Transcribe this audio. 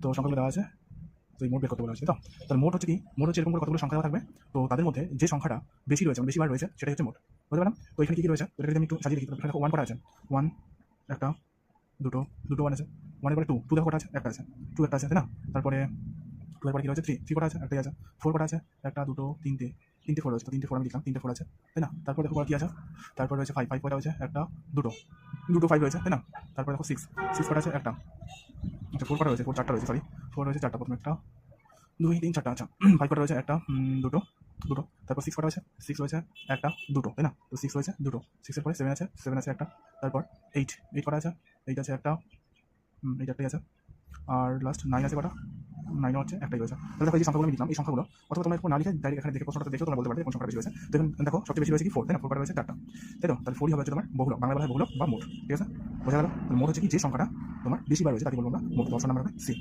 তো সংখ্যাগুলো দেওয়া আছে, তো এই মোট বের করতে বলা হয়েছে। তো তাহলে মোট হচ্ছে কি, মোট হচ্ছে এরকম করে কতগুলো সংখ্যা দেওয়া থাকবে, তো তাদের মধ্যে যে সংখ্যাটা বেশি রয়েছে মানে বেশি বার রয়েছে সেটাই হচ্ছে মোট। বুঝতে পারলাম? তো এখানে কী রয়েছে, তো এটা যদি আমি একটু সাজিয়ে দেখি, এখানে দেখো ওয়ান কটা আছে, ওয়ান একটা, দুটো, দুটো ওয়ান আছে, ওয়ানের পরে টু, টু দেখো কটা আছে, একটা আছে, টু একটা আছে, তাই না? তারপরে টু এর পরে কী রয়েছে, থ্রি, থ্রি কটা আছে, একটাই আছে, ফোর কটা আছে, একটা, দুটো, তিনটে, তিনটে ফোর রয়েছে, তো তিনটে ফোর আমি লিখলাম, তিনটে ফোর আছে, তাই না? তারপর দেখো কী আছে, তারপর রয়েছে ফাইভ, ফাইভ কটা হয়েছে, একটা, দুটো, দুটো ফাইভ রয়েছে, তাই না? তারপর দেখো সিক্স, সিক্স কটা আছে, একটা, আচ্ছা ফোর কটা রয়েছে, ফোর চারটা রয়েছে, সরি ফোর রয়েছে চারটা, প্রথমে একটা, দুই, তিন, চারটা, আচ্ছা ফাইভ কটা রয়েছে, একটা, দুটো, দুটো, তারপর সিক্স কটা রয়েছে, সিক্স রয়েছে একটা, দুটো, তাই না? তো সিক্স রয়েছে দুটো, সিক্সের পরে সেভেন আছে, সেভেন আছে একটা, তারপর এইট, এইট কটা আছে, এইট আছে একটা, এইট একটাই আছে, আর লাস্ট নাইন আছে কটা, নাইনও হচ্ছে একটাই রয়েছে। তাহলে দেখো এই যে সংখ্যাগুলো আমি লিখলাম, এই সংখ্যাগুলো অথবা তোমরা না লিখে ডাইরেক্ট এখানে দেখে প্রশ্নটা দেখে তোমরা বলতে পারবে কোন সংখ্যা বেশি রয়েছে। তো এখন দেখো সবচেয়ে বেশি রয়েছে কি, ফোর, তাই না? ফোর কটা রয়েছে, চারটা, তাই তো? তাহলে ফোরই হবে হচ্ছে তোমার বহুলক, বাংলা বলা হয় বহুলক বা মোট, ঠিক আছে? বোঝা গেল? মোট হচ্ছে কি, যে সংখ্যাটা তোমার বেশি বার রয়েছে তাকে বলবো আমরা মোট। অপশন নাম্বার হবে সি।